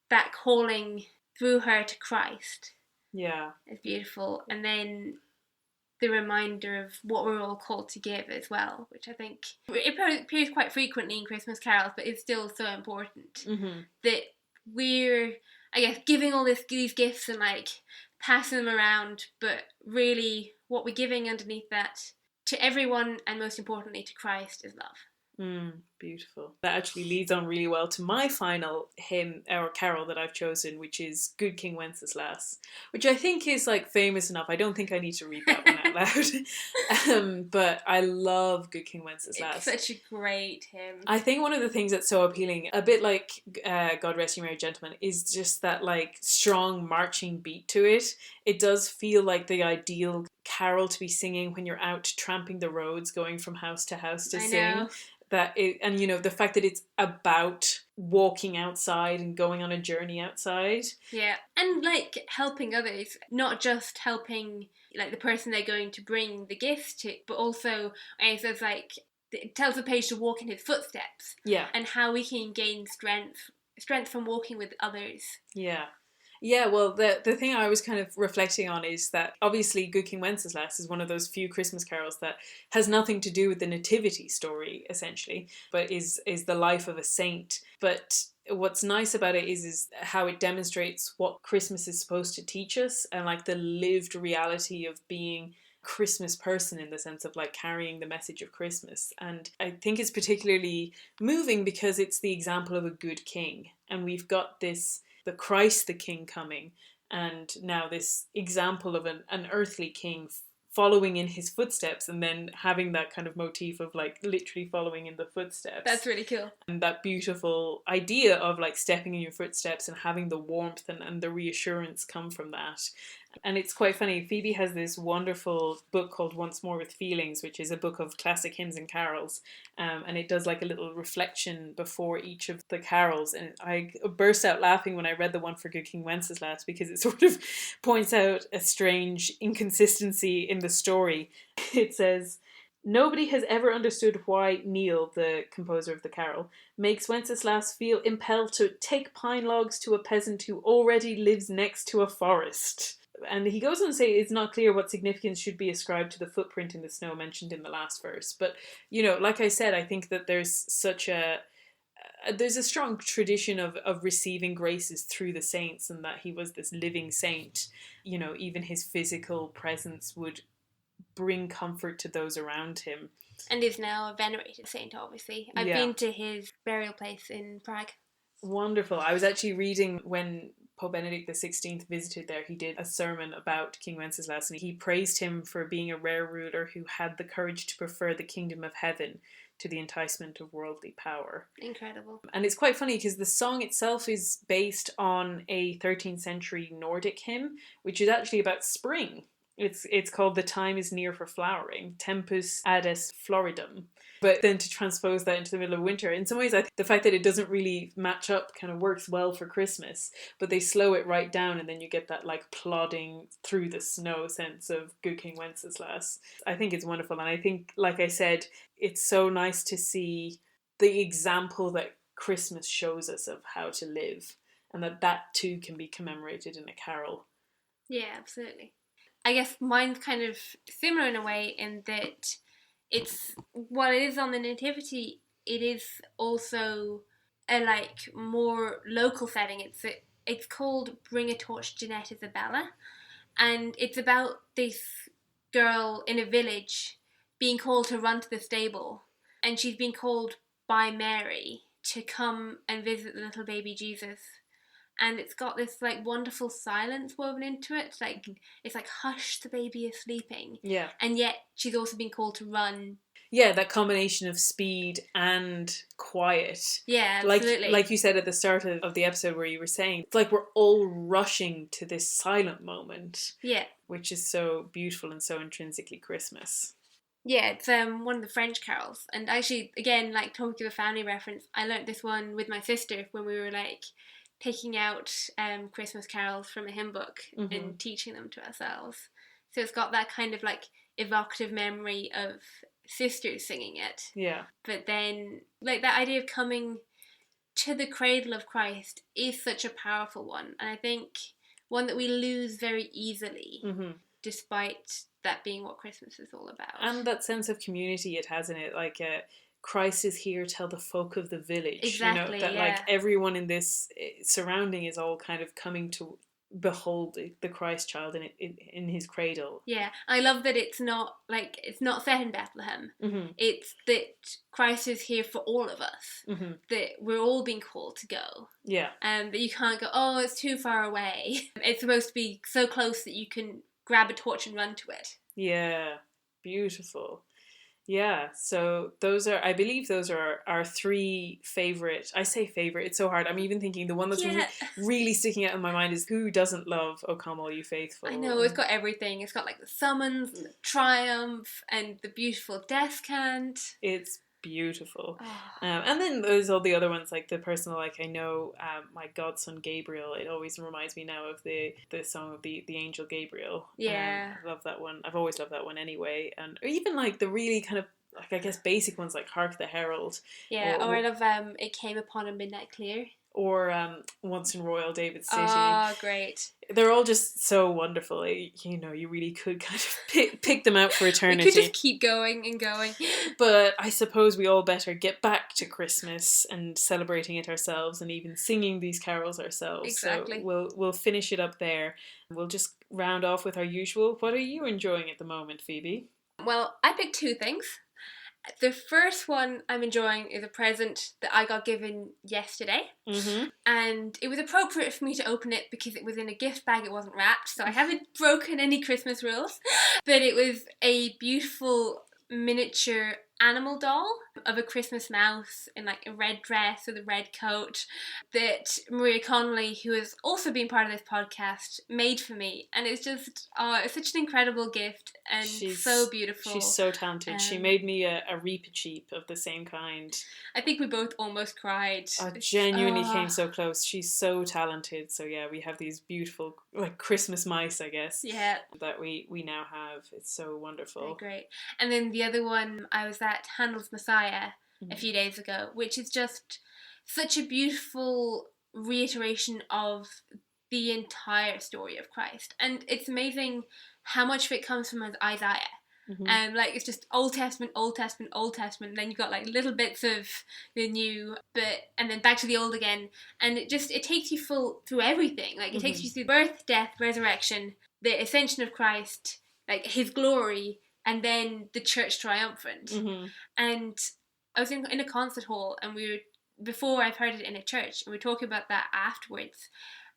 That calling through her to Christ. Yeah, is beautiful. And then the reminder of what we're all called to give as well, which I think it appears quite frequently in Christmas carols, but it's still so important that we're, I guess, giving all these gifts and like passing them around, but really what we're giving underneath that to everyone, and most importantly to Christ, is love. Beautiful. That actually leads on really well to my final hymn or carol that I've chosen, which is Good King Wenceslas, which I think is like famous enough. I don't think I need to read that one out loud. But I love Good King Wenceslas. It's such a great hymn. I think one of the things that's so appealing, a bit like God Rest You Merry Gentlemen, is just that like strong marching beat to it. It does feel like the ideal carol to be singing when you're out tramping the roads, going from house to house to sing. And you know, the fact that it's about walking outside and going on a journey outside. Yeah. And like helping others, not just helping like the person they're going to bring the gifts to, but also it says like it tells the page to walk in his footsteps. Yeah. And how we can gain strength from walking with others. Yeah. Yeah, well, the thing I was kind of reflecting on is that obviously Good King Wenceslas is one of those few Christmas carols that has nothing to do with the Nativity story, essentially, but is the life of a saint. But what's nice about it is how it demonstrates what Christmas is supposed to teach us, and like the lived reality of being Christmas person, in the sense of like carrying the message of Christmas. And I think it's particularly moving because it's the example of a good king, and we've got the Christ the King coming, and now this example of an earthly king following in his footsteps, and then having that kind of motif of like literally following in the footsteps. That's really cool. And that beautiful idea of like stepping in your footsteps and having the warmth and the reassurance come from that. And it's quite funny, Phoebe has this wonderful book called Once More with Feelings, which is a book of classic hymns and carols, and it does like a little reflection before each of the carols, and I burst out laughing when I read the one for Good King Wenceslas, because it sort of points out a strange inconsistency in the story. It says, Nobody has ever understood why Neil, the composer of the carol, makes Wenceslaus feel impelled to take pine logs to a peasant who already lives next to a forest. And he goes on to say it's not clear what significance should be ascribed to the footprint in the snow mentioned in the last verse. But, like I said, I think that there's a strong tradition of receiving graces through the saints, and that he was this living saint. Even his physical presence would bring comfort to those around him. And is now a venerated saint, obviously. I've been to his burial place in Prague. Wonderful. I was actually reading when Pope Benedict XVI visited there, he did a sermon about King Wenceslaus, and he praised him for being a rare ruler who had the courage to prefer the kingdom of heaven to the enticement of worldly power. Incredible. And it's quite funny because the song itself is based on a 13th century Nordic hymn, which is actually about spring. It's called The Time is Near for Flowering, Tempus Adest Floridum. But then to transpose that into the middle of winter, in some ways I think the fact that it doesn't really match up kind of works well for Christmas, but they slow it right down and then you get that like plodding through the snow sense of Good King Wenceslas. I think it's wonderful, and I think, like I said, it's so nice to see the example that Christmas shows us of how to live, and that too can be commemorated in a carol. Yeah, absolutely. I guess mine's kind of similar in a way in that it's, while it is on the Nativity, it is also a like more local setting. It's called Bring a Torch, Jeanette, Isabella, and it's about this girl in a village being called to run to the stable, and she's been called by Mary to come and visit the little baby Jesus. And it's got this like wonderful silence woven into it. Like it's like, hush, the baby is sleeping. Yeah. And yet she's also been called to run. Yeah, that combination of speed and quiet. Yeah, absolutely. Like you said at the start of the episode where you were saying, it's like we're all rushing to this silent moment. Yeah. Which is so beautiful and so intrinsically Christmas. Yeah, it's one of the French carols. And actually, again, like talking of a family reference, I learnt this one with my sister when we were like picking out Christmas carols from a hymn book and teaching them to ourselves. So it's got that kind of like evocative memory of sisters singing it. Yeah. But then like that idea of coming to the cradle of Christ is such a powerful one. And I think one that we lose very easily, despite that being what Christmas is all about. And that sense of community it has in it, like Christ is here, tell the folk of the village. Exactly, that yeah. like everyone in this surrounding is all kind of coming to behold the Christ child in his cradle. Yeah, I love that it's not set in Bethlehem. It's that Christ is here for all of us. That we're all being called to go. Yeah. That you can't go, oh, it's too far away. It's supposed to be so close that you can grab a torch and run to it. Yeah, beautiful. Yeah, so I believe those are our three favourite. I say favourite, it's so hard. I'm even thinking the one that's really sticking out in my mind is who doesn't love O Come All You Faithful? I know, it's got everything. It's got like the summons and the triumph and the beautiful descant. It's beautiful. And then there's all the other ones, like the personal, like I know my godson Gabriel, it always reminds me now of the song of the angel Gabriel. I love that one. I've always loved that one anyway. And or even like the really kind of like I guess basic ones like Hark the Herald. Yeah, or I love It Came Upon a Midnight Clear. Or Once in Royal David City. Oh, great. They're all just so wonderful. You really could kind of pick them out for eternity. We could just keep going and going. But I suppose we all better get back to Christmas and celebrating it ourselves and even singing these carols ourselves. Exactly. So we'll finish it up there. We'll just round off with our usual. What are you enjoying at the moment, Phoebe? Well, I picked two things. The first one I'm enjoying is a present that I got given yesterday. And it was appropriate for me to open it because it was in a gift bag, it wasn't wrapped, so I haven't broken any Christmas rules. But it was a beautiful miniature animal doll. of a Christmas mouse in like a red dress with a red coat that Maria Connolly, who has also been part of this podcast, made for me. And it's just, it's such an incredible gift and so beautiful. She's so talented. She made me a Reaper cheap of the same kind. I think we both almost cried. I genuinely came so close. She's so talented. So yeah, we have these beautiful like Christmas mice, I guess. Yeah. That we now have. It's so wonderful. Very great. And then the other one, I was at Handel's Messiah a few days ago, which is just such a beautiful reiteration of the entire story of Christ. And it's amazing how much of it comes from Isaiah. Like it's just Old Testament, Old Testament, Old Testament. Then you've got like little bits of the new, and then back to the old again. And it takes you through everything. Like it takes you through birth, death, resurrection, the ascension of Christ, like his glory, and then the church triumphant. And I was in a concert hall, and before I've heard it in a church, and we were talking about that afterwards,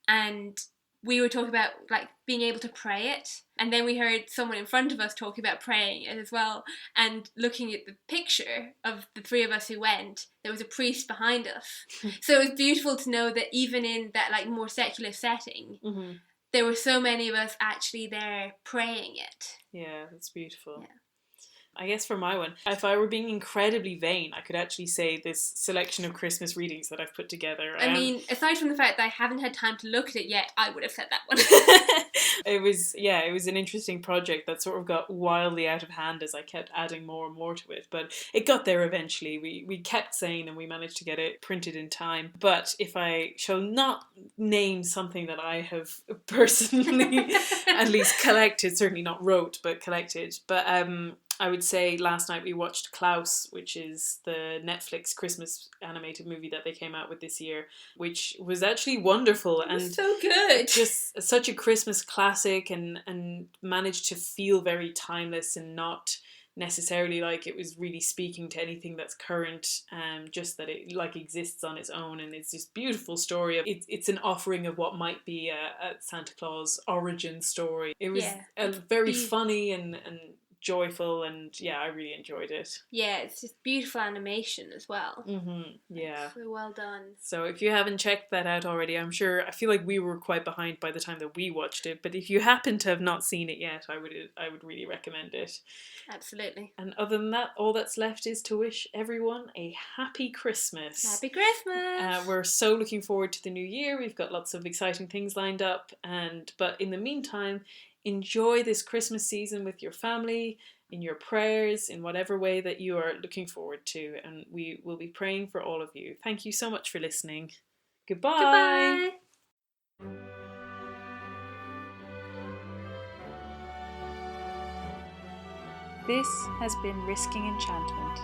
and we were talking about like being able to pray it, and then we heard someone in front of us talking about praying it as well, and looking at the picture of the three of us who went, there was a priest behind us. So it was beautiful to know that even in that like more secular setting, there were so many of us actually there praying it. Yeah, that's beautiful. Yeah. I guess for my one, if I were being incredibly vain, I could actually say this selection of Christmas readings that I've put together. I mean, aside from the fact that I haven't had time to look at it yet, I would have said that one. It was an interesting project that sort of got wildly out of hand as I kept adding more and more to it. But it got there eventually. We kept sane and we managed to get it printed in time. But if I shall not name something that I have personally at least collected, certainly not wrote, but collected. But I would say last night we watched Klaus, which is the Netflix Christmas animated movie that they came out with this year, which was actually wonderful and so good. Just such a Christmas classic, and managed to feel very timeless and not necessarily like it was really speaking to anything that's current, just that it like exists on its own, and it's this beautiful story of it's an offering of what might be a Santa Claus origin story. It was very funny and joyful, and yeah, I really enjoyed it. Yeah, it's just beautiful animation as well. Yeah, so well done. So if you haven't checked that out already, I feel like we were quite behind by the time that we watched it, but if you happen to have not seen it yet, I would really recommend it. Absolutely. And other than that, all that's left is to wish everyone a happy Christmas. Happy Christmas. We're so looking forward to the new year. We've got lots of exciting things lined up, but in the meantime, enjoy this Christmas season with your family, in your prayers, in whatever way that you are looking forward to. And we will be praying for all of you. Thank you so much for listening. Goodbye. Goodbye. This has been Risking Enchantment.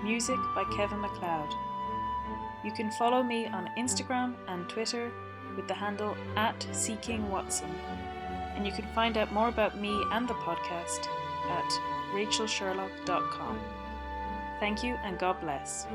Music by Kevin MacLeod. You can follow me on Instagram and Twitter with the handle @SeekingWatson. And you can find out more about me and the podcast at rachelsherlock.com. Thank you and God bless.